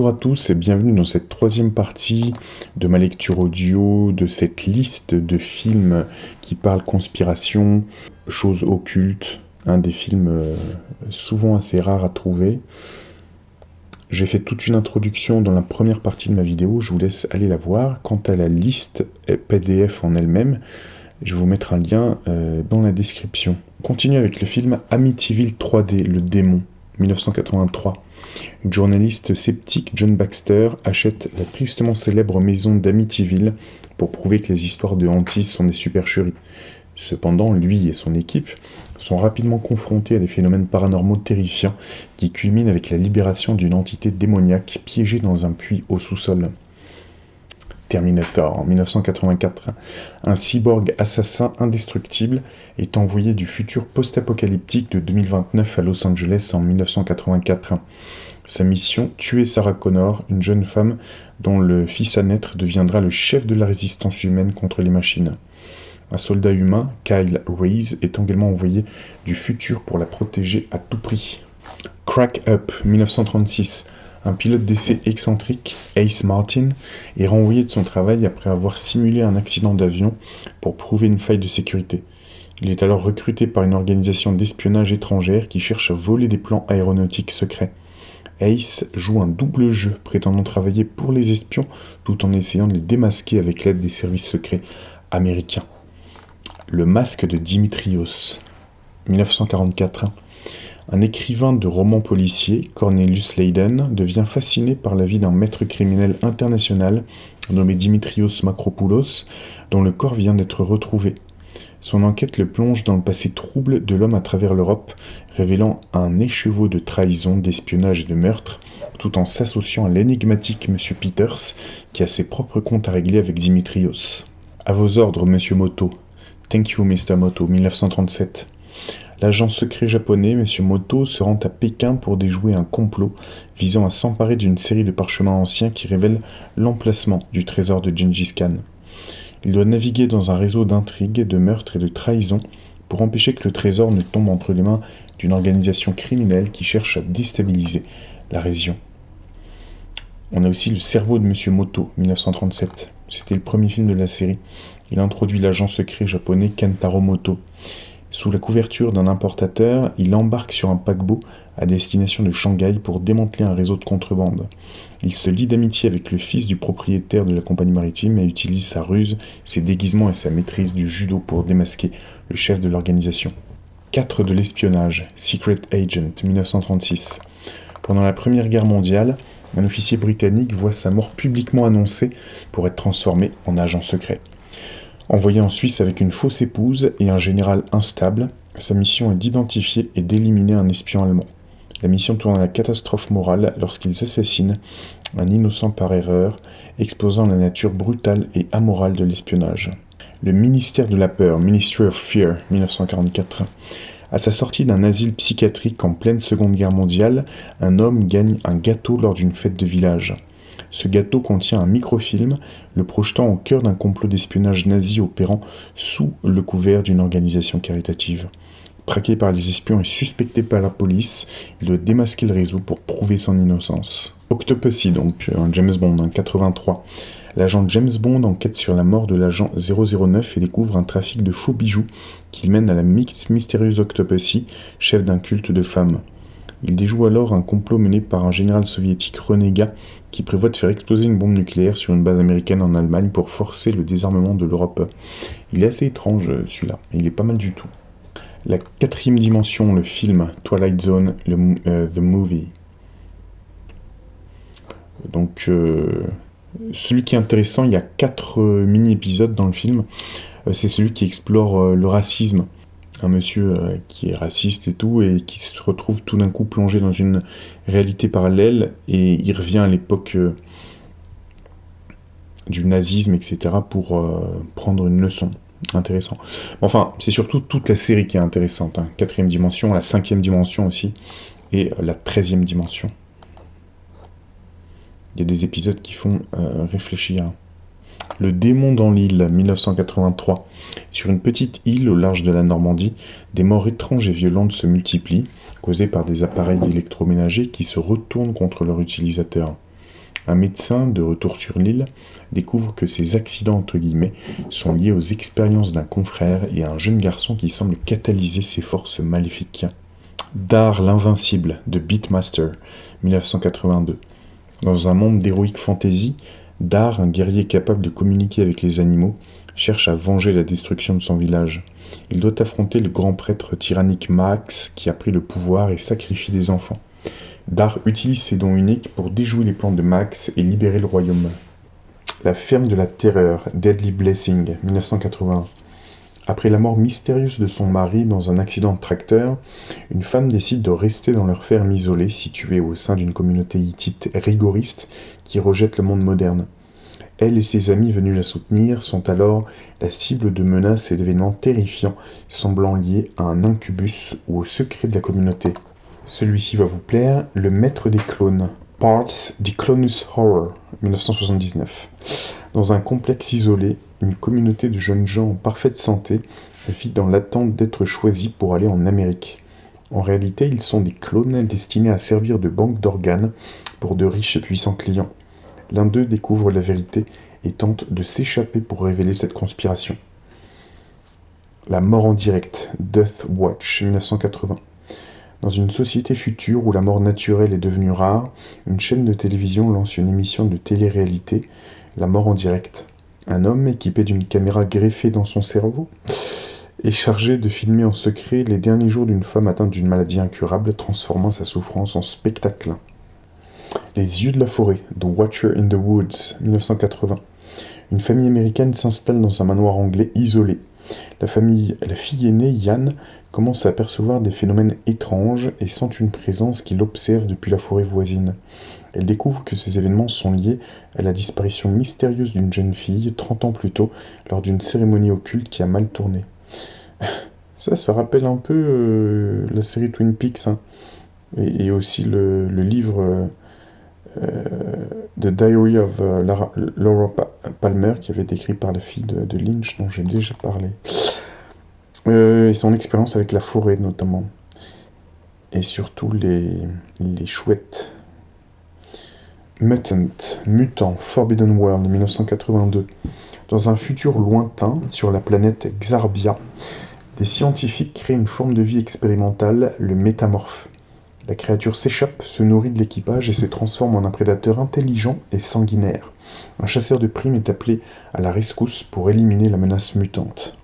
Bonjour à tous et bienvenue dans cette troisième partie de ma lecture audio de cette liste de films qui parlent conspiration, choses occultes, un des films souvent assez rares à trouver. J'ai fait toute une introduction dans la première partie de ma vidéo, je vous laisse aller la voir. Quant à la liste PDF en elle-même, je vais vous mettre un lien dans la description. On continue avec le film Amityville 3D, le démon, 1983. Le journaliste sceptique John Baxter achète la tristement célèbre maison d'Amityville pour prouver que les histoires de hantis sont des supercheries. Cependant, lui et son équipe sont rapidement confrontés à des phénomènes paranormaux terrifiants qui culminent avec la libération d'une entité démoniaque piégée dans un puits au sous-sol. Terminator, en 1984, un cyborg assassin indestructible est envoyé du futur post-apocalyptique de 2029 à Los Angeles en 1984. Sa mission, tuer Sarah Connor, une jeune femme dont le fils à naître deviendra le chef de la résistance humaine contre les machines. Un soldat humain, Kyle Reese, est également envoyé du futur pour la protéger à tout prix. Crack Up, 1936. Un pilote d'essai excentrique, Ace Martin, est renvoyé de son travail après avoir simulé un accident d'avion pour prouver une faille de sécurité. Il est alors recruté par une organisation d'espionnage étrangère qui cherche à voler des plans aéronautiques secrets. Ace joue un double jeu, prétendant travailler pour les espions tout en essayant de les démasquer avec l'aide des services secrets américains. Le masque de Dimitrios, 1944. Un écrivain de romans policiers, Cornelius Leyden, devient fasciné par la vie d'un maître criminel international nommé Dimitrios Makropoulos, dont le corps vient d'être retrouvé. Son enquête le plonge dans le passé trouble de l'homme à travers l'Europe, révélant un écheveau de trahison, d'espionnage et de meurtre, tout en s'associant à l'énigmatique M. Peters, qui a ses propres comptes à régler avec Dimitrios. À vos ordres, Monsieur Moto. Thank you, Mr. Moto, 1937. L'agent secret japonais, M. Moto, se rend à Pékin pour déjouer un complot visant à s'emparer d'une série de parchemins anciens qui révèlent l'emplacement du trésor de Gengis Khan. Il doit naviguer dans un réseau d'intrigues, de meurtres et de trahisons pour empêcher que le trésor ne tombe entre les mains d'une organisation criminelle qui cherche à déstabiliser la région. On a aussi Le cerveau de M. Moto, 1937. C'était le premier film de la série. Il introduit l'agent secret japonais Kentaro Moto. Sous la couverture d'un importateur, il embarque sur un paquebot à destination de Shanghai pour démanteler un réseau de contrebande. Il se lie d'amitié avec le fils du propriétaire de la compagnie maritime et utilise sa ruse, ses déguisements et sa maîtrise du judo pour démasquer le chef de l'organisation. 4 de l'espionnage, Secret Agent, 1936. Pendant la Première Guerre mondiale, un officier britannique voit sa mort publiquement annoncée pour être transformé en agent secret. Envoyé en Suisse avec une fausse épouse et un général instable, sa mission est d'identifier et d'éliminer un espion allemand. La mission tourne à la catastrophe morale lorsqu'ils assassinent un innocent par erreur, exposant la nature brutale et amorale de l'espionnage. Le ministère de la peur, Ministry of Fear, 1944. À sa sortie d'un asile psychiatrique en pleine Seconde Guerre mondiale, un homme gagne un gâteau lors d'une fête de village. Ce gâteau contient un microfilm, le projetant au cœur d'un complot d'espionnage nazi opérant sous le couvert d'une organisation caritative. Traqué par les espions et suspecté par la police, il doit démasquer le réseau pour prouver son innocence. Octopussy, donc, un James Bond, un 83. L'agent James Bond enquête sur la mort de l'agent 009 et découvre un trafic de faux bijoux qui mène à la mystérieuse Octopussy, chef d'un culte de femmes. Il déjoue alors un complot mené par un général soviétique renégat qui prévoit de faire exploser une bombe nucléaire sur une base américaine en Allemagne pour forcer le désarmement de l'Europe. Il est assez étrange celui-là, mais il est pas mal du tout. La 4e dimension, le film Twilight Zone, The Movie. Donc, celui qui est intéressant, il y a 4 mini-épisodes dans le film. C'est celui qui explore le racisme. Un monsieur qui est raciste et tout, et qui se retrouve tout d'un coup plongé dans une réalité parallèle, et il revient à l'époque du nazisme, etc., pour prendre une leçon. Intéressant. Enfin, c'est surtout toute la série qui est intéressante. 4e dimension, la 5e dimension aussi, et la 13e dimension. Il y a des épisodes qui font réfléchir. Le démon dans l'île, 1983. Sur une petite île au large de la Normandie, des morts étranges et violentes se multiplient, causées par des appareils électroménagers qui se retournent contre leurs utilisateurs. Un médecin, de retour sur l'île, découvre que ces accidents entre guillemets sont liés aux expériences d'un confrère et à un jeune garçon qui semble catalyser ses forces maléfiques. Dar l'invincible de Beatmaster, 1982. Dans un monde d'heroic fantasy, Dar, un guerrier capable de communiquer avec les animaux, cherche à venger la destruction de son village. Il doit affronter le grand prêtre tyrannique Max qui a pris le pouvoir et sacrifie des enfants. Dar utilise ses dons uniques pour déjouer les plans de Max et libérer le royaume. La ferme de la terreur, Deadly Blessing, 1981. Après la mort mystérieuse de son mari dans un accident de tracteur, une femme décide de rester dans leur ferme isolée, située au sein d'une communauté hittite rigoriste qui rejette le monde moderne. Elle et ses amis venus la soutenir sont alors la cible de menaces et d'événements terrifiants, semblant liés à un incubus ou au secret de la communauté. Celui-ci va vous plaire, Le Maître des clones, Parts The Clonus Horror, 1979. Dans un complexe isolé, une communauté de jeunes gens en parfaite santé vit dans l'attente d'être choisis pour aller en Amérique. En réalité, ils sont des clones destinés à servir de banque d'organes pour de riches et puissants clients. L'un d'eux découvre la vérité et tente de s'échapper pour révéler cette conspiration. La mort en direct, Death Watch, 1980. Dans une société future où la mort naturelle est devenue rare, une chaîne de télévision lance une émission de télé-réalité, La mort en direct. Un homme équipé d'une caméra greffée dans son cerveau est chargé de filmer en secret les derniers jours d'une femme atteinte d'une maladie incurable, transformant sa souffrance en spectacle. Les yeux de la forêt, The Watcher in the Woods, 1980. Une famille américaine s'installe dans un manoir anglais isolé. La fille aînée, Yann, commence à apercevoir des phénomènes étranges et sent une présence qui l'observe depuis la forêt voisine. Elle découvre que ces événements sont liés à la disparition mystérieuse d'une jeune fille 30 ans plus tôt lors d'une cérémonie occulte qui a mal tourné. Ça rappelle un peu la série Twin Peaks, hein, et aussi le livre The Diary of Laura Palmer, qui avait été écrit par la fille de Lynch, dont j'ai déjà parlé. Et son expérience avec la forêt, notamment. Et surtout les chouettes. Mutant, Forbidden World, 1982. Dans un futur lointain, sur la planète Xarbia, des scientifiques créent une forme de vie expérimentale, le métamorphe. La créature s'échappe, se nourrit de l'équipage et se transforme en un prédateur intelligent et sanguinaire. Un chasseur de primes est appelé à la rescousse pour éliminer la menace mutante.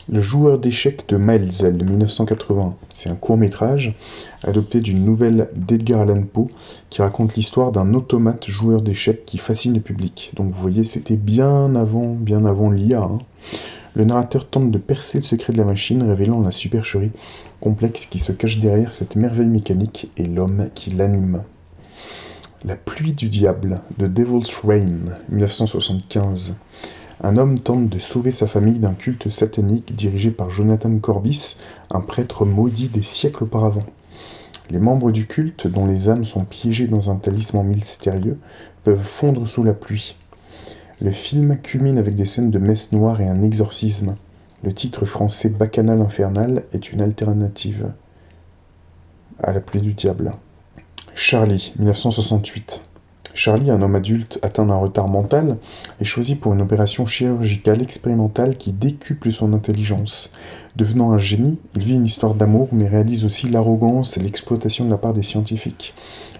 Le joueur d'échecs de Maelzel de 1980, c'est un court-métrage adopté d'une nouvelle d'Edgar Allan Poe qui raconte l'histoire d'un automate joueur d'échecs qui fascine le public. Donc vous voyez, c'était bien avant l'IA. Hein. Le narrateur tente de percer le secret de la machine, révélant la supercherie complexe qui se cache derrière cette merveille mécanique et l'homme qui l'anime. La pluie du diable de Devil's Rain, 1975. Un homme tente de sauver sa famille d'un culte satanique dirigé par Jonathan Corbis, un prêtre maudit des siècles auparavant. Les membres du culte, dont les âmes sont piégées dans un talisman mystérieux, peuvent fondre sous la pluie. Le film culmine avec des scènes de messe noire et un exorcisme. Le titre français Bacchanal infernal est une alternative à La pluie du diable. Charlie, 1968. Charlie, un homme adulte atteint d'un retard mental, est choisi pour une opération chirurgicale expérimentale qui décuple son intelligence. Devenant un génie, il vit une histoire d'amour, mais réalise aussi l'arrogance et l'exploitation de la part des scientifiques.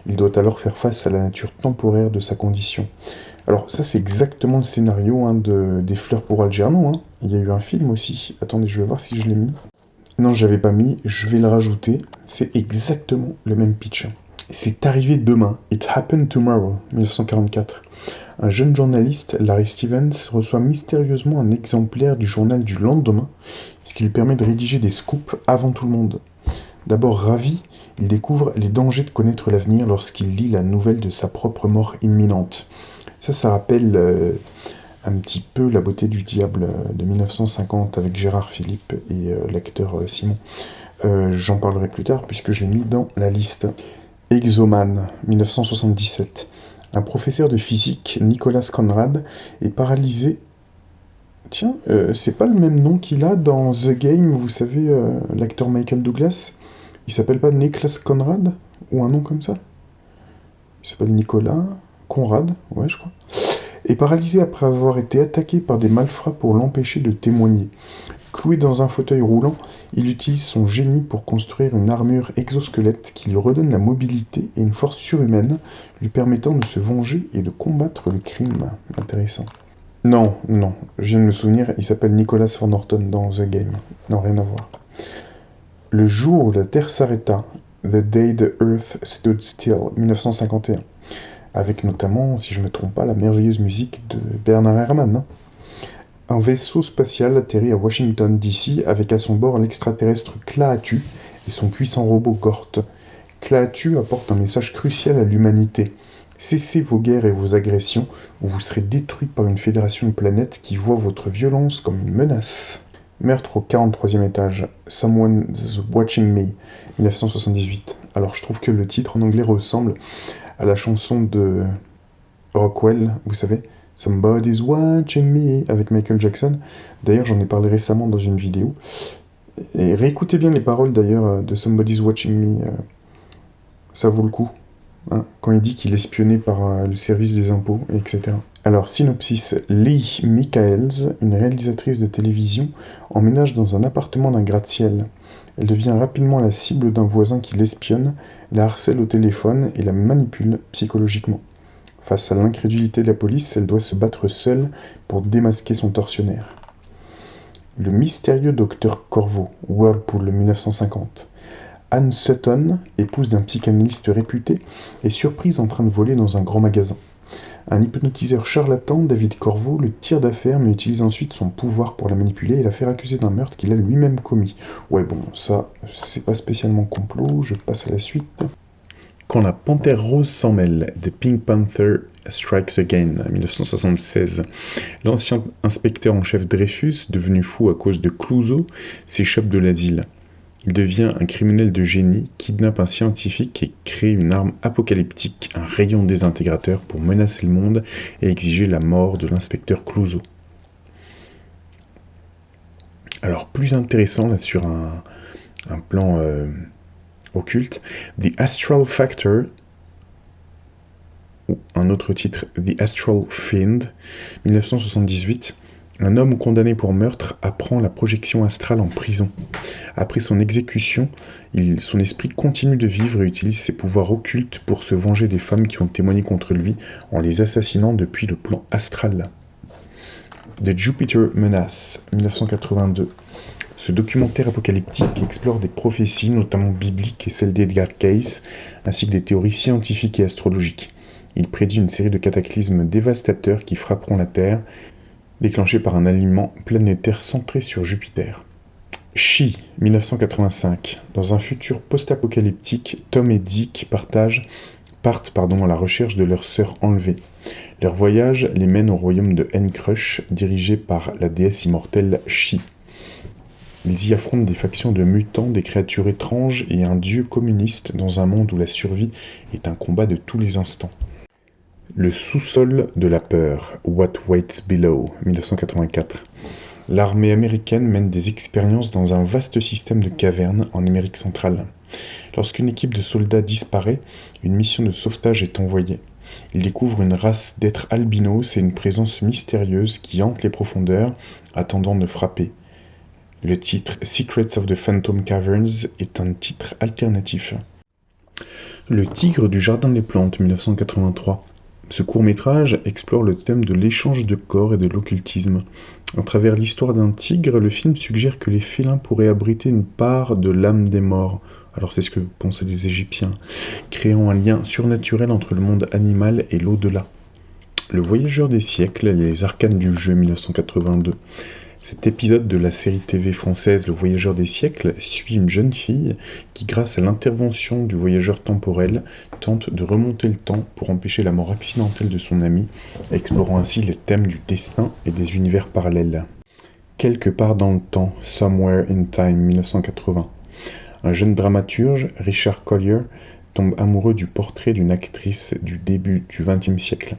Il doit alors faire face à la nature temporaire de sa condition. Alors ça, c'est exactement le scénario des Fleurs pour Algernon. Hein. Il y a eu un film aussi. Attendez, je vais voir si je l'ai mis. Non, je l'avais pas mis, je vais le rajouter. C'est exactement le même pitch. C'est arrivé demain, It Happened Tomorrow, 1944. Un jeune journaliste, Larry Stevens, reçoit mystérieusement un exemplaire du journal du lendemain, ce qui lui permet de rédiger des scoops avant tout le monde. D'abord ravi, il découvre les dangers de connaître l'avenir lorsqu'il lit la nouvelle de sa propre mort imminente. Ça rappelle un petit peu La beauté du diable de 1950 avec Gérard Philippe et l'acteur Simon. J'en parlerai plus tard puisque je l'ai mis dans la liste. Exoman, 1977. Un professeur de physique, Nicholas Conrad, est paralysé. Tiens, c'est pas le même nom qu'il a dans The Game, vous savez, l'acteur Michael Douglas. Il s'appelle pas Nicholas Conrad? Ou un nom comme ça? Il s'appelle Nicolas. Conrad, ouais, je crois, est paralysé après avoir été attaqué par des malfrats pour l'empêcher de témoigner. Cloué dans un fauteuil roulant, il utilise son génie pour construire une armure exosquelette qui lui redonne la mobilité et une force surhumaine, lui permettant de se venger et de combattre le crime. Intéressant. Non, non, je viens de me souvenir, il s'appelle Nicholas Van Orton dans The Game. Non, rien à voir. Le jour où la Terre s'arrêta, The Day the Earth Stood Still, 1951. Avec notamment, si je ne me trompe pas, la merveilleuse musique de Bernard Herrmann. Un vaisseau spatial atterrit à Washington DC avec à son bord l'extraterrestre Klaatu et son puissant robot Gort. Klaatu apporte un message crucial à l'humanité. Cessez vos guerres et vos agressions, ou vous serez détruits par une fédération de planètes qui voit votre violence comme une menace. Meurtre au 43e étage, Someone's Watching Me, 1978. Alors je trouve que le titre en anglais ressemble à la chanson de Rockwell, vous savez, Somebody's Watching Me, avec Michael Jackson. D'ailleurs, j'en ai parlé récemment dans une vidéo. Et réécoutez bien les paroles d'ailleurs de Somebody's Watching Me, ça vaut le coup. Hein, quand il dit qu'il est espionné par le service des impôts, etc. Alors, synopsis. Lee Michaels, une réalisatrice de télévision, emménage dans un appartement d'un gratte-ciel. Elle devient rapidement la cible d'un voisin qui l'espionne, la harcèle au téléphone et la manipule psychologiquement. Face à l'incrédulité de la police, elle doit se battre seule pour démasquer son tortionnaire. Le mystérieux docteur Corvo, Whirlpool 1950. Anne Sutton, épouse d'un psychanalyste réputé, est surprise en train de voler dans un grand magasin. Un hypnotiseur charlatan, David Corvo, le tire d'affaire mais utilise ensuite son pouvoir pour la manipuler et la faire accuser d'un meurtre qu'il a lui-même commis. Ouais bon, ça, c'est pas spécialement complot, je passe à la suite. Quand la panthère rose s'en mêle, The Pink Panther Strikes Again, 1976. L'ancien inspecteur en chef Dreyfus, devenu fou à cause de Clouseau, s'échappe de l'asile. Il devient un criminel de génie, kidnappe un scientifique et crée une arme apocalyptique, un rayon désintégrateur pour menacer le monde et exiger la mort de l'inspecteur Clouseau. Alors plus intéressant là sur un plan occulte, The Astral Factor, ou un autre titre, The Astral Fiend, 1978. Un homme condamné pour meurtre apprend la projection astrale en prison. Après son exécution, son esprit continue de vivre et utilise ses pouvoirs occultes pour se venger des femmes qui ont témoigné contre lui en les assassinant depuis le plan astral. The Jupiter Menace, 1982. Ce documentaire apocalyptique explore des prophéties, notamment bibliques et celles d'Edgar Cayce, ainsi que des théories scientifiques et astrologiques. Il prédit une série de cataclysmes dévastateurs qui frapperont la Terre, déclenchés par un alignement planétaire centré sur Jupiter. She, 1985. Dans un futur post-apocalyptique, Tom et Dick partent à la recherche de leur sœur enlevée. Leur voyage les mène au royaume de N-Crush, dirigé par la déesse immortelle She. Ils y affrontent des factions de mutants, des créatures étranges et un dieu communiste dans un monde où la survie est un combat de tous les instants. Le sous-sol de la peur, What Waits Below, 1984. L'armée américaine mène des expériences dans un vaste système de cavernes en Amérique centrale. Lorsqu'une équipe de soldats disparaît, une mission de sauvetage est envoyée. Ils découvrent une race d'êtres albinos et une présence mystérieuse qui hante les profondeurs, attendant de frapper. Le titre Secrets of the Phantom Caverns est un titre alternatif. Le tigre du jardin des plantes, 1983. Ce court-métrage explore le thème de l'échange de corps et de l'occultisme. À travers l'histoire d'un tigre, le film suggère que les félins pourraient abriter une part de l'âme des morts. Alors c'est ce que pensaient les Égyptiens, créant un lien surnaturel entre le monde animal et l'au-delà. Le voyageur des siècles, les arcanes du jeu, 1982. Cet épisode de la série TV française Le Voyageur des siècles suit une jeune fille qui, grâce à l'intervention du voyageur temporel, tente de remonter le temps pour empêcher la mort accidentelle de son ami, explorant ainsi les thèmes du destin et des univers parallèles. Quelque part dans le temps, Somewhere in Time, 1980. Un jeune dramaturge, Richard Collier, tombe amoureux du portrait d'une actrice du début du XXe siècle.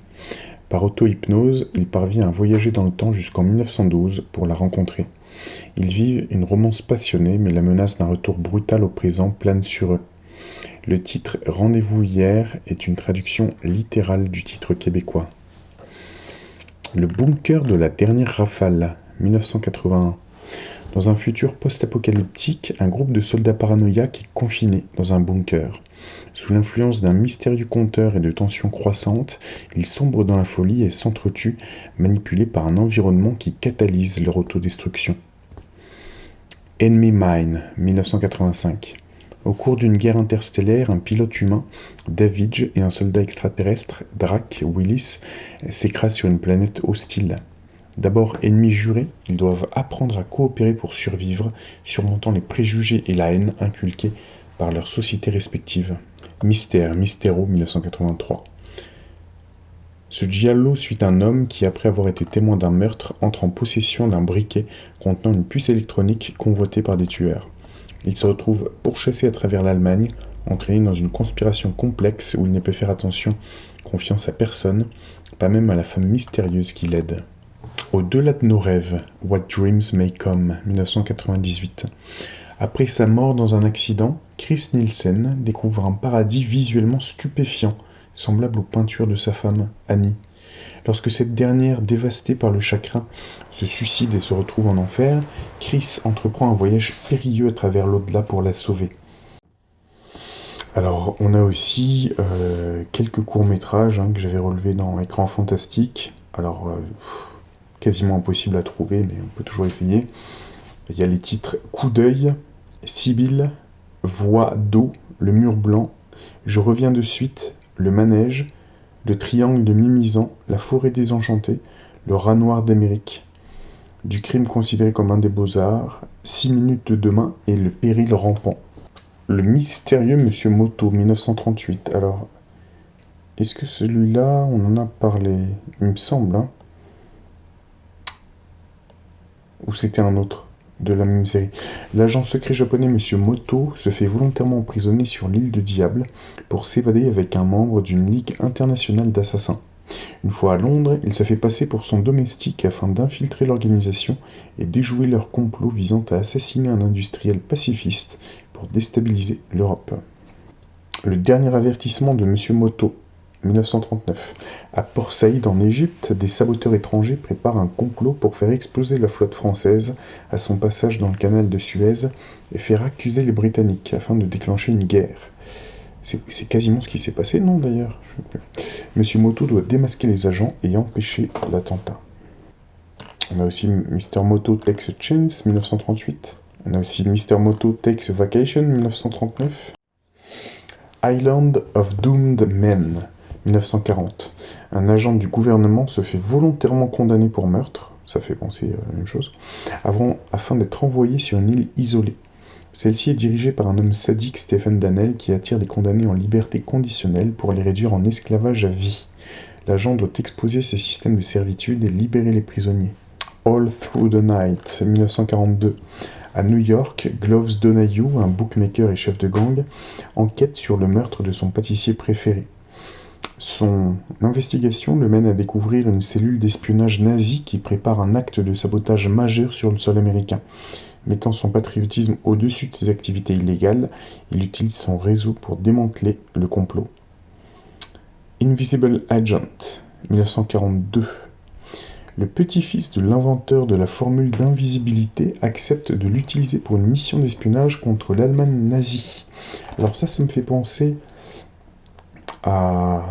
Par auto-hypnose, il parvient à voyager dans le temps jusqu'en 1912 pour la rencontrer. Ils vivent une romance passionnée, mais la menace d'un retour brutal au présent plane sur eux. Le titre Rendez-vous hier est une traduction littérale du titre québécois. Le bunker de la dernière rafale, 1981. Dans un futur post-apocalyptique, un groupe de soldats paranoïaques est confiné dans un bunker. Sous l'influence d'un mystérieux conteur et de tensions croissantes, ils sombrent dans la folie et s'entretuent, manipulés par un environnement qui catalyse leur autodestruction. Enemy Mine, 1985. Au cours d'une guerre interstellaire, un pilote humain, Davidge, et un soldat extraterrestre, Drac Willis, s'écrasent sur une planète hostile. D'abord ennemis jurés, ils doivent apprendre à coopérer pour survivre, surmontant les préjugés et la haine inculqués par leurs sociétés respectives. Mystero, 1983. Ce giallo suit un homme qui, après avoir été témoin d'un meurtre, entre en possession d'un briquet contenant une puce électronique convoitée par des tueurs. Il se retrouve pourchassé à travers l'Allemagne, entraîné dans une conspiration complexe où il ne peut faire confiance à personne, pas même à la femme mystérieuse qui l'aide. Au-delà de nos rêves, What Dreams May Come, 1998. Après sa mort dans un accident, Chris Nielsen découvre un paradis visuellement stupéfiant, semblable aux peintures de sa femme, Annie. Lorsque cette dernière, dévastée par le chagrin, se suicide et se retrouve en enfer, Chris entreprend un voyage périlleux à travers l'au-delà pour la sauver. Alors, on a aussi quelques courts-métrages que j'avais relevés dans Écran Fantastique. Alors, quasiment impossible à trouver, mais on peut toujours essayer. Il y a les titres Coup d'œil, Sibylle, Voix d'eau, Le mur blanc, Je reviens de suite, Le manège, Le triangle de Mimizan, La forêt désenchantée, Le rat noir d'Amérique, Du crime considéré comme un des beaux-arts, 6 minutes de demain et Le péril rampant. Le mystérieux Monsieur Moto, 1938. Alors, est-ce que celui-là, on en a parlé? Il me semble, hein. Ou c'était un autre de la même série. L'agent secret japonais Monsieur Moto se fait volontairement emprisonner sur l'île de Diable pour s'évader avec un membre d'une ligue internationale d'assassins. Une fois à Londres, il se fait passer pour son domestique afin d'infiltrer l'organisation et déjouer leur complot visant à assassiner un industriel pacifiste pour déstabiliser l'Europe. Le dernier avertissement de Monsieur Moto, 1939. À Port Saïd en Égypte, des saboteurs étrangers préparent un complot pour faire exploser la flotte française à son passage dans le canal de Suez et faire accuser les Britanniques afin de déclencher une guerre. C'est quasiment ce qui s'est passé, non d'ailleurs? Monsieur Moto doit démasquer les agents et empêcher l'attentat. On a aussi Mr. Moto Takes a Chance, 1938. On a aussi Mr. Moto Takes a Vacation, 1939. Island of Doomed Men, 1940. Un agent du gouvernement se fait volontairement condamner pour meurtre, ça fait penser à la même chose, afin d'être envoyé sur une île isolée. Celle-ci est dirigée par un homme sadique, Stephen Dannell, qui attire les condamnés en liberté conditionnelle pour les réduire en esclavage à vie. L'agent doit exposer ce système de servitude et libérer les prisonniers. All Through the Night, 1942. À New York, Gloves Donahue, un bookmaker et chef de gang, enquête sur le meurtre de son pâtissier préféré. Son investigation le mène à découvrir une cellule d'espionnage nazi qui prépare un acte de sabotage majeur sur le sol américain. Mettant son patriotisme au-dessus de ses activités illégales, il utilise son réseau pour démanteler le complot. Invisible Agent, 1942. Le petit-fils de l'inventeur de la formule d'invisibilité accepte de l'utiliser pour une mission d'espionnage contre l'Allemagne nazie. Alors ça me fait penser à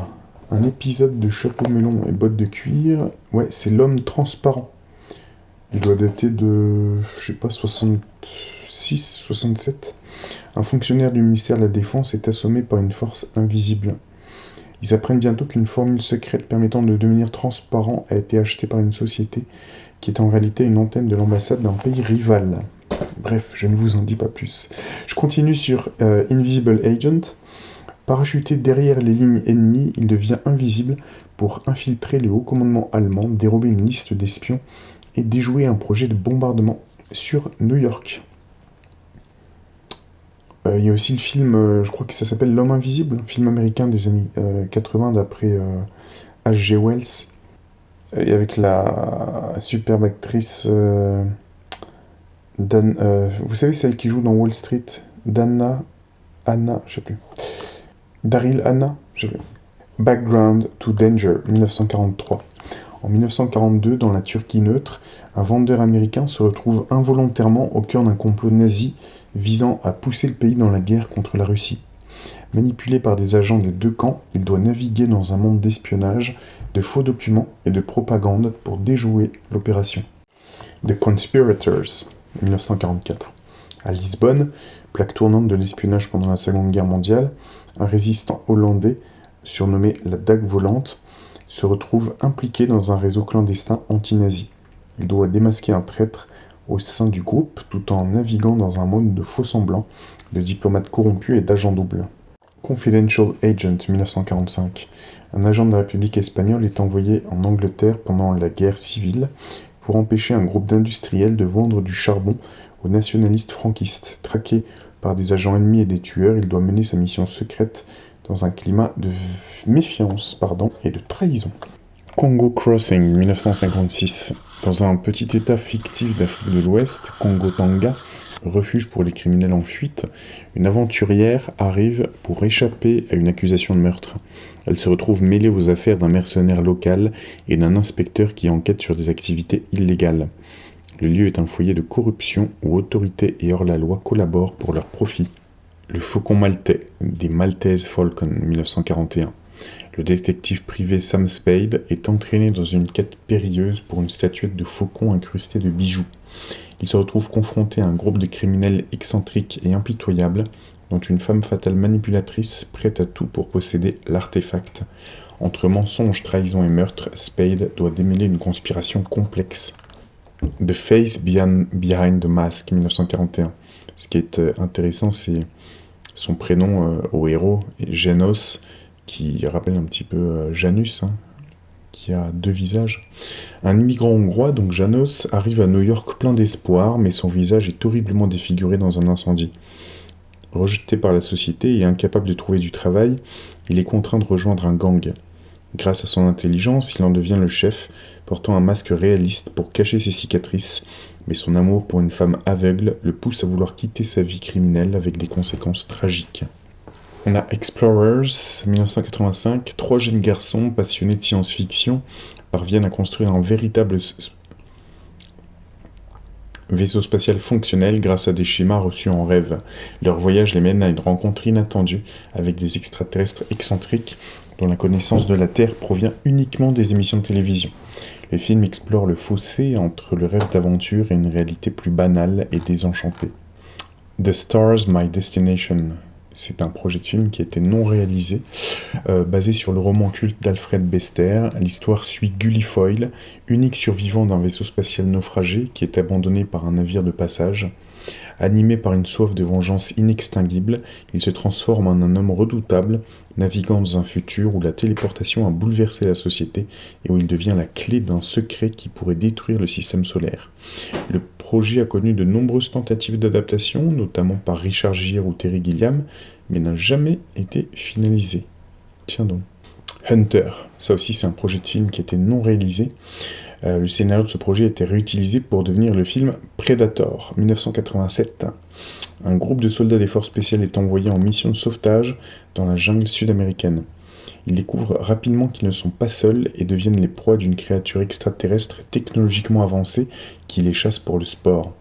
un épisode de Chapeau melon et bottes de cuir. Ouais, c'est L'homme transparent. Il doit dater de, 66, 67. Un fonctionnaire du ministère de la Défense est assommé par une force invisible. Ils apprennent bientôt qu'une formule secrète permettant de devenir transparent a été achetée par une société qui est en réalité une antenne de l'ambassade d'un pays rival. Bref, je ne vous en dis pas plus. Je continue sur Invisible Agent. Parachuté derrière les lignes ennemies, il devient invisible pour infiltrer le haut commandement allemand, dérober une liste d'espions et déjouer un projet de bombardement sur New York. Il y a aussi le film, je crois que ça s'appelle L'homme invisible, un film américain des années 80 d'après H.G. Wells, et avec la superbe actrice vous savez, celle qui joue dans Wall Street, Anna, je sais plus. Daryl Hannah, Background to Danger, 1943. En 1942, dans la Turquie neutre, un vendeur américain se retrouve involontairement au cœur d'un complot nazi visant à pousser le pays dans la guerre contre la Russie. Manipulé par des agents des deux camps, il doit naviguer dans un monde d'espionnage, de faux documents et de propagande pour déjouer l'opération. The Conspirators, 1944. À Lisbonne, plaque tournante de l'espionnage pendant la Seconde Guerre mondiale, un résistant hollandais, surnommé la Dague volante, se retrouve impliqué dans un réseau clandestin anti-nazi. Il doit démasquer un traître au sein du groupe tout en naviguant dans un monde de faux-semblants, de diplomates corrompus et d'agents doubles. Confidential Agent, 1945. Un agent de la République espagnole est envoyé en Angleterre pendant la guerre civile pour empêcher un groupe d'industriels de vendre du charbon aux nationalistes franquistes. Traqué par des agents ennemis et des tueurs, il doit mener sa mission secrète dans un climat de méfiance et de trahison. Congo Crossing, 1956. Dans un petit état fictif d'Afrique de l'Ouest, Congo-Tanga, refuge pour les criminels en fuite, une aventurière arrive pour échapper à une accusation de meurtre. Elle se retrouve mêlée aux affaires d'un mercenaire local et d'un inspecteur qui enquête sur des activités illégales. Le lieu est un foyer de corruption où autorités et hors-la-loi collaborent pour leur profit. Le Faucon maltais, des Maltese Falcon, 1941. Le détective privé Sam Spade est entraîné dans une quête périlleuse pour une statuette de faucon incrustée de bijoux. Il se retrouve confronté à un groupe de criminels excentriques et impitoyables, dont une femme fatale manipulatrice prête à tout pour posséder l'artefact. Entre mensonges, trahison et meurtre, Spade doit démêler une conspiration complexe. The Face Behind the Mask, 1941. Ce qui est intéressant, c'est son prénom au héros, Janos, qui rappelle un petit peu Janus, qui a deux visages. Un immigrant hongrois, donc Janos, arrive à New York plein d'espoir, mais son visage est horriblement défiguré dans un incendie. Rejeté par la société et incapable de trouver du travail, il est contraint de rejoindre un gang. Grâce à son intelligence, il en devient le chef, portant un masque réaliste pour cacher ses cicatrices, mais son amour pour une femme aveugle le pousse à vouloir quitter sa vie criminelle avec des conséquences tragiques. On a Explorers, 1985. 3 jeunes garçons passionnés de science-fiction parviennent à construire un véritable vaisseau spatial fonctionnel grâce à des schémas reçus en rêve. Leur voyage les mène à une rencontre inattendue avec des extraterrestres excentriques dont la connaissance de la Terre provient uniquement des émissions de télévision. Le film explore le fossé entre le rêve d'aventure et une réalité plus banale et désenchantée. The Stars, My Destination. C'est un projet de film qui a été non réalisé, basé sur le roman culte d'Alfred Bester. L'histoire suit Gully Foyle, unique survivant d'un vaisseau spatial naufragé qui est abandonné par un navire de passage. Animé par une soif de vengeance inextinguible, il se transforme en un homme redoutable, naviguant dans un futur où la téléportation a bouleversé la société et où il devient la clé d'un secret qui pourrait détruire le système solaire. Le projet a connu de nombreuses tentatives d'adaptation, notamment par Richard Gere ou Terry Gilliam, mais n'a jamais été finalisé. Tiens donc. Hunter, ça aussi c'est un projet de film qui était non réalisé. Le scénario de ce projet a été réutilisé pour devenir le film Predator, 1987. Un groupe de soldats des forces spéciales est envoyé en mission de sauvetage dans la jungle sud-américaine. Ils découvrent rapidement qu'ils ne sont pas seuls et deviennent les proies d'une créature extraterrestre technologiquement avancée qui les chasse pour le sport.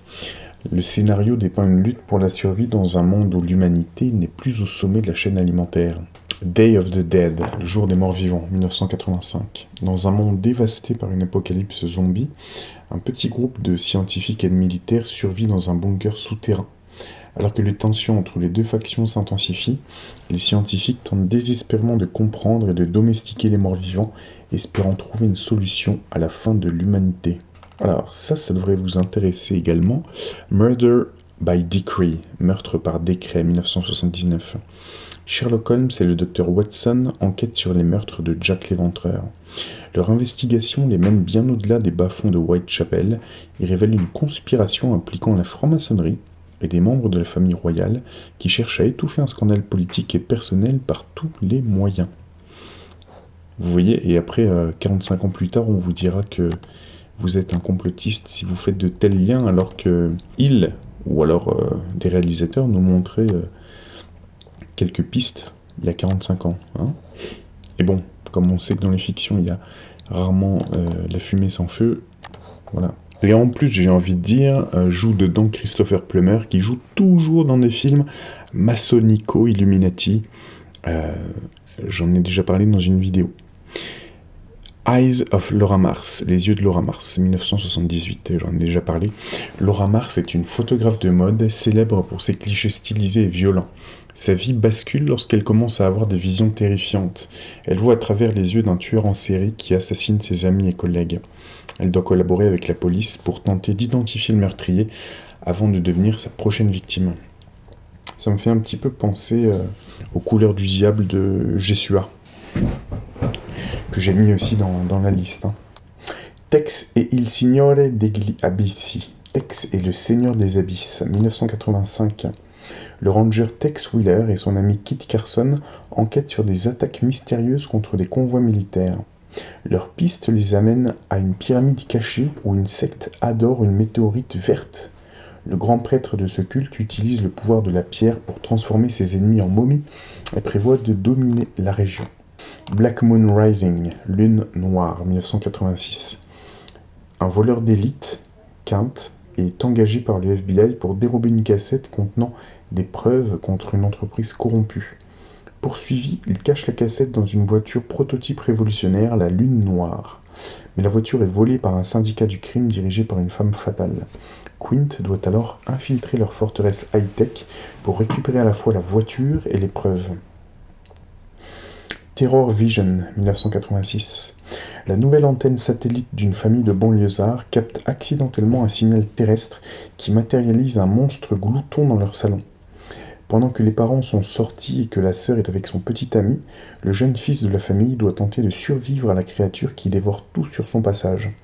Le scénario dépeint une lutte pour la survie dans un monde où l'humanité n'est plus au sommet de la chaîne alimentaire. Day of the Dead, le jour des morts vivants, 1985. Dans un monde dévasté par une apocalypse zombie, un petit groupe de scientifiques et de militaires survit dans un bunker souterrain. Alors que les tensions entre les deux factions s'intensifient, les scientifiques tentent désespérément de comprendre et de domestiquer les morts vivants, espérant trouver une solution à la fin de l'humanité. Alors ça devrait vous intéresser également. Murder by Decree, meurtre par décret, 1979. Sherlock Holmes et le docteur Watson enquêtent sur les meurtres de Jack l'Éventreur. Leur investigation les mène bien au-delà des bas-fonds de Whitechapel et révèle une conspiration impliquant la franc-maçonnerie et des membres de la famille royale qui cherchent à étouffer un scandale politique et personnel par tous les moyens. Vous voyez, et après, 45 ans plus tard, on vous dira que vous êtes un complotiste si vous faites de tels liens, alors que ou alors des réalisateurs nous montraient quelques pistes il y a 45 ans. Hein. Et bon, comme on sait que dans les fictions, il y a rarement la fumée sans feu, voilà. Et en plus, j'ai envie de dire, joue dedans Christopher Plummer, qui joue toujours dans des films maçonnico-illuminati. J'en ai déjà parlé dans une vidéo. Eyes of Laura Mars, les yeux de Laura Mars, 1978, j'en ai déjà parlé. Laura Mars est une photographe de mode célèbre pour ses clichés stylisés et violents. Sa vie bascule lorsqu'elle commence à avoir des visions terrifiantes. Elle voit à travers les yeux d'un tueur en série qui assassine ses amis et collègues. Elle doit collaborer avec la police pour tenter d'identifier le meurtrier avant de devenir sa prochaine victime. Ça me fait un petit peu penser aux couleurs du diable de Jesua, que j'ai mis aussi dans la liste. Tex et il Signore degli Abissi. Tex est le Seigneur des Abysses, 1985. Le ranger Tex Wheeler et son ami Kit Carson enquêtent sur des attaques mystérieuses contre des convois militaires. Leur piste les amène à une pyramide cachée où une secte adore une météorite verte. Le grand prêtre de ce culte utilise le pouvoir de la pierre pour transformer ses ennemis en momies et prévoit de dominer la région. Black Moon Rising, Lune Noire, 1986. Un voleur d'élite, Quint, est engagé par le FBI pour dérober une cassette contenant des preuves contre une entreprise corrompue. Poursuivi, il cache la cassette dans une voiture prototype révolutionnaire, la Lune Noire. Mais la voiture est volée par un syndicat du crime dirigé par une femme fatale. Quint doit alors infiltrer leur forteresse high-tech pour récupérer à la fois la voiture et les preuves. Terror Vision, 1986. La nouvelle antenne satellite d'une famille de banlieusards capte accidentellement un signal terrestre qui matérialise un monstre glouton dans leur salon. Pendant que les parents sont sortis et que la sœur est avec son petit ami, le jeune fils de la famille doit tenter de survivre à la créature qui dévore tout sur son passage.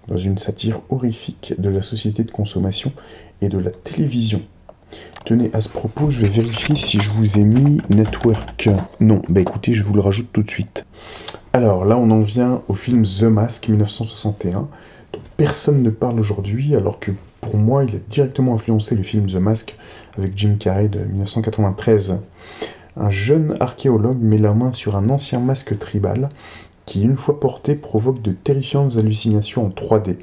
Dans une satire horrifique de la société de consommation et de la télévision. Tenez, à ce propos, je vais vérifier si je vous ai mis Network. Non, bah écoutez, je vous le rajoute tout de suite. Alors là, on en vient au film The Mask 1961, dont personne ne parle aujourd'hui, alors que pour moi, il a directement influencé le film The Mask avec Jim Carrey de 1993. Un jeune archéologue met la main sur un ancien masque tribal qui, une fois porté, provoque de terrifiantes hallucinations en 3D.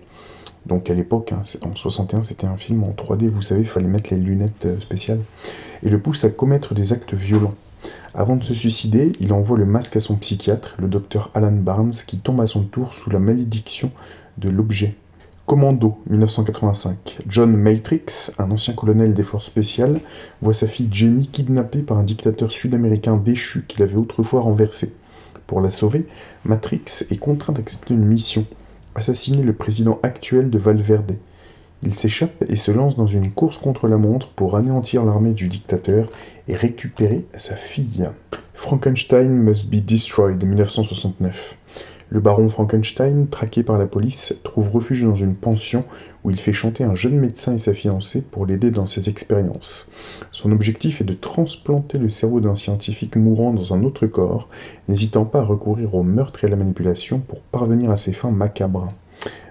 Donc à l'époque, en 61, c'était un film en 3D, vous savez, il fallait mettre les lunettes spéciales, et le pousse à commettre des actes violents. Avant de se suicider, il envoie le masque à son psychiatre, le docteur Alan Barnes, qui tombe à son tour sous la malédiction de l'objet. Commando, 1985. John Matrix, un ancien colonel des forces spéciales, voit sa fille Jenny kidnappée par un dictateur sud-américain déchu qu'il avait autrefois renversé. Pour la sauver, Matrix est contraint d'accepter une mission. Assassiner le président actuel de Valverde. Il s'échappe et se lance dans une course contre la montre pour anéantir l'armée du dictateur et récupérer sa fille. Frankenstein Must Be Destroyed, 1969. Le baron Frankenstein, traqué par la police, trouve refuge dans une pension où il fait chanter un jeune médecin et sa fiancée pour l'aider dans ses expériences. Son objectif est de transplanter le cerveau d'un scientifique mourant dans un autre corps, n'hésitant pas à recourir au meurtre et à la manipulation pour parvenir à ses fins macabres.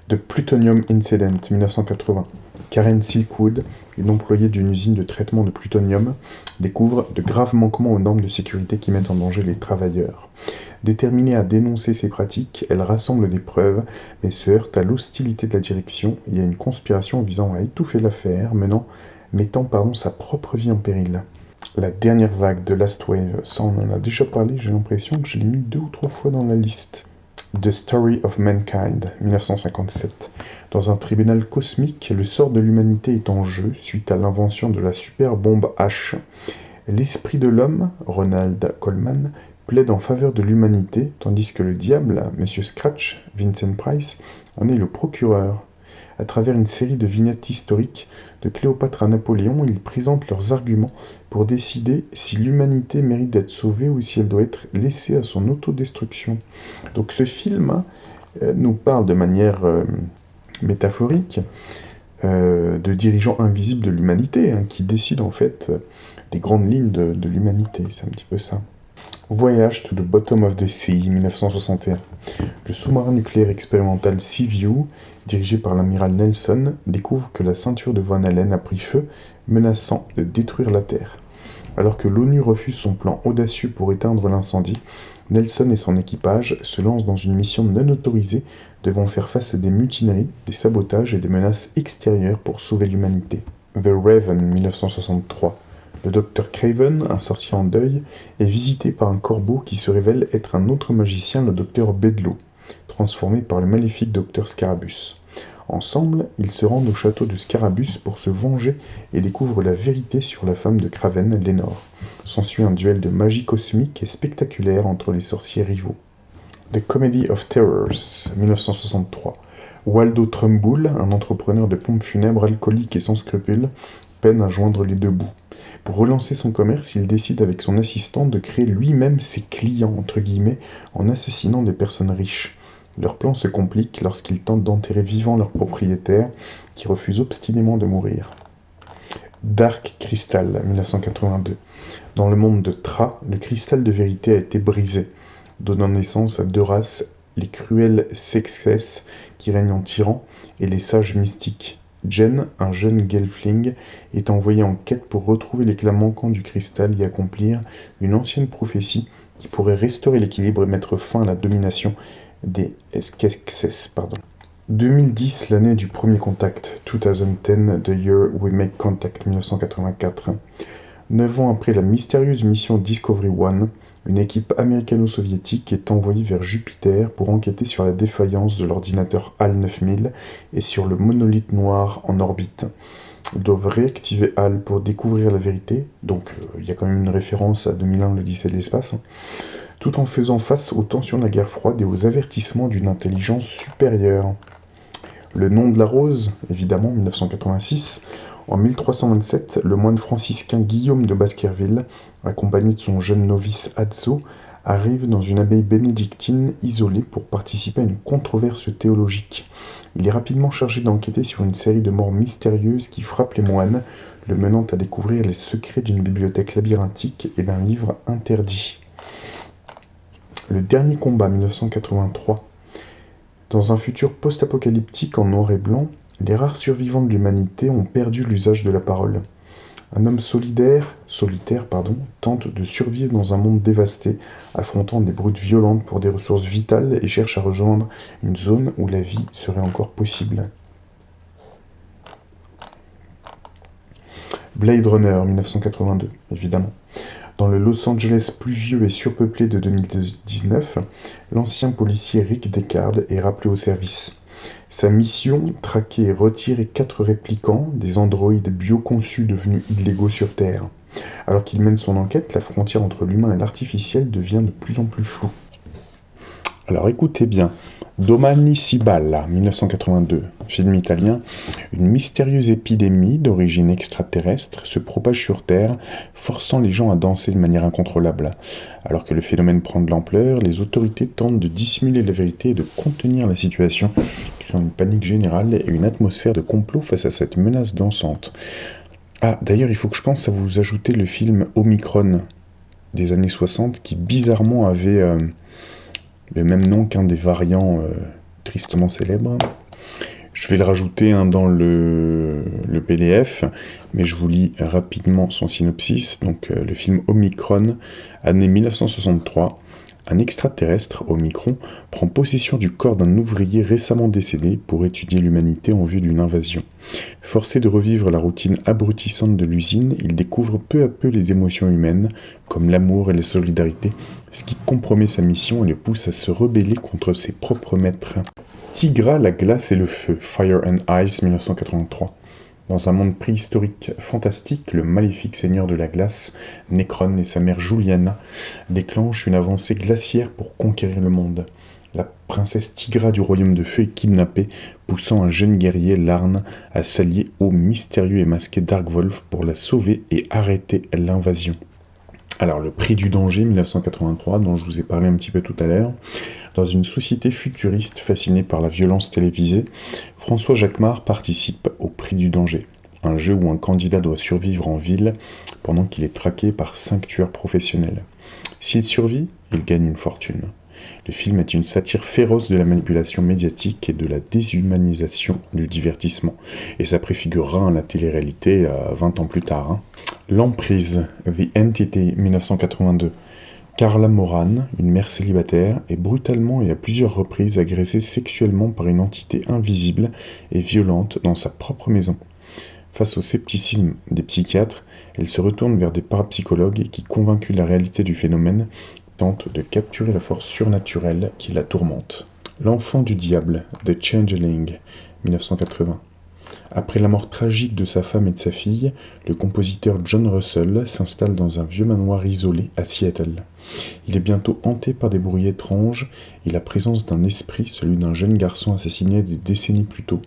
The Plutonium Incident, 1980. Karen Silkwood, une employée d'une usine de traitement de plutonium, découvre de graves manquements aux normes de sécurité qui mettent en danger les travailleurs. Déterminée à dénoncer ces pratiques, elle rassemble des preuves, mais se heurte à l'hostilité de la direction et à une conspiration visant à étouffer l'affaire, mettant sa propre vie en péril. La dernière vague de Last Wave, ça on en a déjà parlé, j'ai l'impression que je l'ai mis 2 ou 3 fois dans la liste. The Story of Mankind, 1957. Dans un tribunal cosmique, le sort de l'humanité est en jeu suite à l'invention de la super bombe H. L'esprit de l'homme, Ronald Coleman, plaide en faveur de l'humanité, tandis que le diable, Monsieur Scratch, Vincent Price, en est le procureur. À travers une série de vignettes historiques, de Cléopâtre à Napoléon, ils présentent leurs arguments pour décider si l'humanité mérite d'être sauvée ou si elle doit être laissée à son autodestruction. Donc ce film nous parle de manière métaphorique de dirigeants invisibles de l'humanité, qui décident en fait des grandes lignes de l'humanité, c'est un petit peu ça. Voyage to the Bottom of the Sea, 1961. Le sous-marin nucléaire expérimental Seaview, dirigé par l'amiral Nelson, découvre que la ceinture de Van Allen a pris feu, menaçant de détruire la Terre. Alors que l'ONU refuse son plan audacieux pour éteindre l'incendie, Nelson et son équipage se lancent dans une mission non autorisée, devant faire face à des mutineries, des sabotages et des menaces extérieures pour sauver l'humanité. The Raven, 1963. Le docteur Craven, un sorcier en deuil, est visité par un corbeau qui se révèle être un autre magicien, le docteur Bedloe, transformé par le maléfique docteur Scarabus. Ensemble, ils se rendent au château de Scarabus pour se venger et découvrent la vérité sur la femme de Craven, Lénore. S'ensuit un duel de magie cosmique et spectaculaire entre les sorciers rivaux. The Comedy of Terrors, 1963. Waldo Trumbull, un entrepreneur de pompes funèbres alcoolique et sans scrupules, peine à joindre les deux bouts. Pour relancer son commerce, il décide avec son assistant de créer lui-même ses clients, entre guillemets, en assassinant des personnes riches. Leur plan se complique lorsqu'ils tentent d'enterrer vivant leur propriétaire, qui refuse obstinément de mourir. Dark Crystal, 1982. Dans le monde de Tra, le cristal de vérité a été brisé, donnant naissance à deux races, les cruels sexes qui règnent en tyran et les sages mystiques. Jen, un jeune gelfling, est envoyé en quête pour retrouver l'éclat manquant du cristal et accomplir une ancienne prophétie qui pourrait restaurer l'équilibre et mettre fin à la domination des Skeksis. 2010, l'année du premier contact. 2010, The Year We Make Contact, 1984. 9 ans après la mystérieuse mission Discovery One, une équipe américano-soviétique est envoyée vers Jupiter pour enquêter sur la défaillance de l'ordinateur HAL 9000 et sur le monolithe noir en orbite. Ils doivent réactiver HAL pour découvrir la vérité, donc il y a quand même une référence à 2001, l'Odyssée de l'espace, tout en faisant face aux tensions de la guerre froide et aux avertissements d'une intelligence supérieure. Le nom de la rose, évidemment, 1986. En 1327, le moine franciscain Guillaume de Baskerville, accompagné de son jeune novice Adzo, arrive dans une abbaye bénédictine isolée pour participer à une controverse théologique. Il est rapidement chargé d'enquêter sur une série de morts mystérieuses qui frappent les moines, le menant à découvrir les secrets d'une bibliothèque labyrinthique et d'un livre interdit. Le dernier combat, 1983. Dans un futur post-apocalyptique en noir et blanc, les rares survivants de l'humanité ont perdu l'usage de la parole. Un homme solitaire, tente de survivre dans un monde dévasté, affrontant des brutes violentes pour des ressources vitales et cherche à rejoindre une zone où la vie serait encore possible. Blade Runner, 1982, évidemment. Dans le Los Angeles pluvieux et surpeuplé de 2019, l'ancien policier Rick Deckard est rappelé au service. Sa mission, traquer et retirer 4 réplicants, des androïdes bioconçus devenus illégaux sur Terre. Alors qu'il mène son enquête, la frontière entre l'humain et l'artificiel devient de plus en plus floue. Alors écoutez bien, Domani si balla, 1982, film italien. Une mystérieuse épidémie d'origine extraterrestre se propage sur Terre, forçant les gens à danser de manière incontrôlable. Alors que le phénomène prend de l'ampleur, les autorités tentent de dissimuler la vérité et de contenir la situation, créant une panique générale et une atmosphère de complot face à cette menace dansante. Ah, d'ailleurs, il faut que je pense à vous ajouter le film Omicron des années 60 qui bizarrement avait le même nom qu'un des variants tristement célèbres. Je vais le rajouter dans le PDF, mais je vous lis rapidement son synopsis. Donc, le film Omicron, année 1963. Un extraterrestre, Omicron, prend possession du corps d'un ouvrier récemment décédé pour étudier l'humanité en vue d'une invasion. Forcé de revivre la routine abrutissante de l'usine, il découvre peu à peu les émotions humaines, comme l'amour et la solidarité, ce qui compromet sa mission et le pousse à se rebeller contre ses propres maîtres. Tigra, la glace et le feu, Fire and Ice, 1983. Dans un monde préhistorique fantastique, le maléfique seigneur de la glace, Necron et sa mère Juliana déclenchent une avancée glaciaire pour conquérir le monde. La princesse Tigra du royaume de feu est kidnappée, poussant un jeune guerrier, Larn, à s'allier au mystérieux et masqué Darkvolf pour la sauver et arrêter l'invasion. Alors, le prix du danger, 1983, dont je vous ai parlé un petit peu tout à l'heure. Dans une société futuriste fascinée par la violence télévisée, François Jacquemart participe au prix du danger, un jeu où un candidat doit survivre en ville pendant qu'il est traqué par 5 tueurs professionnels. S'il survit, il gagne une fortune. Le film est une satire féroce de la manipulation médiatique et de la déshumanisation du divertissement, et ça préfigurera la télé-réalité 20 ans plus tard. L'Emprise, The Entity, 1982. Carla Moran, une mère célibataire, est brutalement et à plusieurs reprises agressée sexuellement par une entité invisible et violente dans sa propre maison. Face au scepticisme des psychiatres, elle se retourne vers des parapsychologues qui, convaincus de la réalité du phénomène, tentent de capturer la force surnaturelle qui la tourmente. L'enfant du diable, The Changeling, 1980. Après la mort tragique de sa femme et de sa fille, le compositeur John Russell s'installe dans un vieux manoir isolé à Seattle. Il est bientôt hanté par des bruits étranges et la présence d'un esprit, celui d'un jeune garçon assassiné des décennies plus tôt.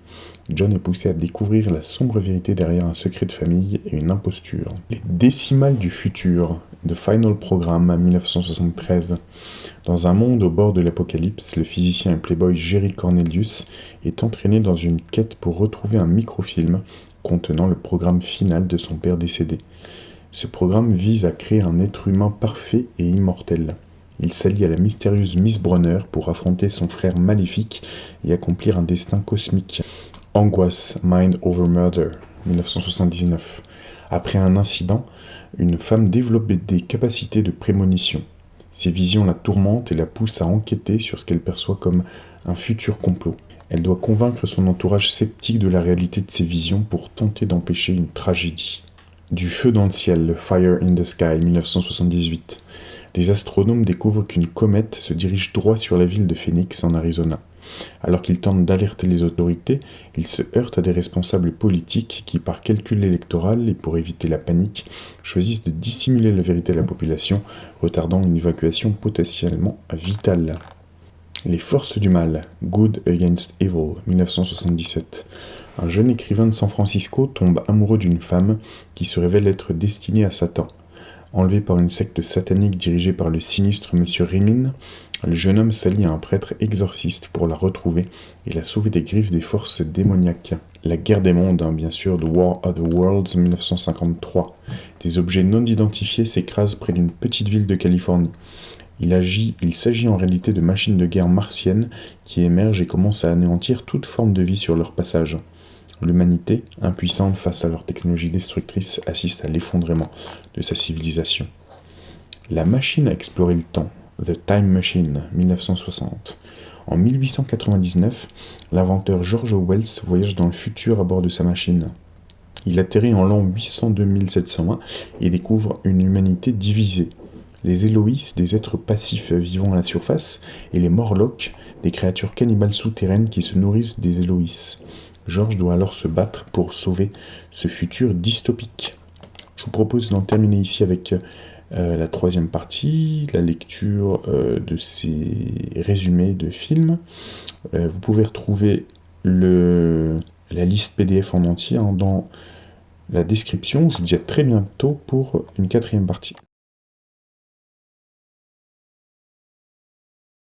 John est poussé à découvrir la sombre vérité derrière un secret de famille et une imposture. Les décimales du futur, The Final Program, 1973. Dans un monde au bord de l'apocalypse, le physicien et playboy Jerry Cornelius est entraîné dans une quête pour retrouver un microfilm contenant le programme final de son père décédé. Ce programme vise à créer un être humain parfait et immortel. Il s'allie à la mystérieuse Miss Brunner pour affronter son frère maléfique et accomplir un destin cosmique. Angoisse, Mind Over Murder, 1979. Après un incident, une femme développe des capacités de prémonition. Ses visions la tourmentent et la poussent à enquêter sur ce qu'elle perçoit comme un futur complot. Elle doit convaincre son entourage sceptique de la réalité de ses visions pour tenter d'empêcher une tragédie. Du feu dans le ciel, le Fire in the Sky, 1978. Des astronomes découvrent qu'une comète se dirige droit sur la ville de Phoenix, en Arizona. Alors qu'ils tentent d'alerter les autorités, ils se heurtent à des responsables politiques qui, par calcul électoral et pour éviter la panique, choisissent de dissimuler la vérité à la population, retardant une évacuation potentiellement vitale. Les forces du mal, Good Against Evil, 1977. Un jeune écrivain de San Francisco tombe amoureux d'une femme qui se révèle être destinée à Satan. Enlevé par une secte satanique dirigée par le sinistre Monsieur Rimin, le jeune homme s'allie à un prêtre exorciste pour la retrouver et la sauver des griffes des forces démoniaques. La guerre des mondes, bien sûr, The War of the Worlds, 1953. Des objets non identifiés s'écrasent près d'une petite ville de Californie. Il s'agit en réalité de machines de guerre martiennes qui émergent et commencent à anéantir toute forme de vie sur leur passage. L'humanité, impuissante face à leur technologie destructrice, assiste à l'effondrement de sa civilisation. La machine à explorer le temps, The Time Machine, 1960. En 1899, l'inventeur George Wells voyage dans le futur à bord de sa machine. Il atterrit en l'an 802 701 et découvre une humanité divisée. Les Eloïs, des êtres passifs vivant à la surface, et les Morlocks, des créatures cannibales souterraines qui se nourrissent des Eloïs. George doit alors se battre pour sauver ce futur dystopique. Je vous propose d'en terminer ici avec la troisième partie, la lecture de ces résumés de films. Vous pouvez retrouver la liste PDF en entier dans la description. Je vous dis à très bientôt pour une quatrième partie.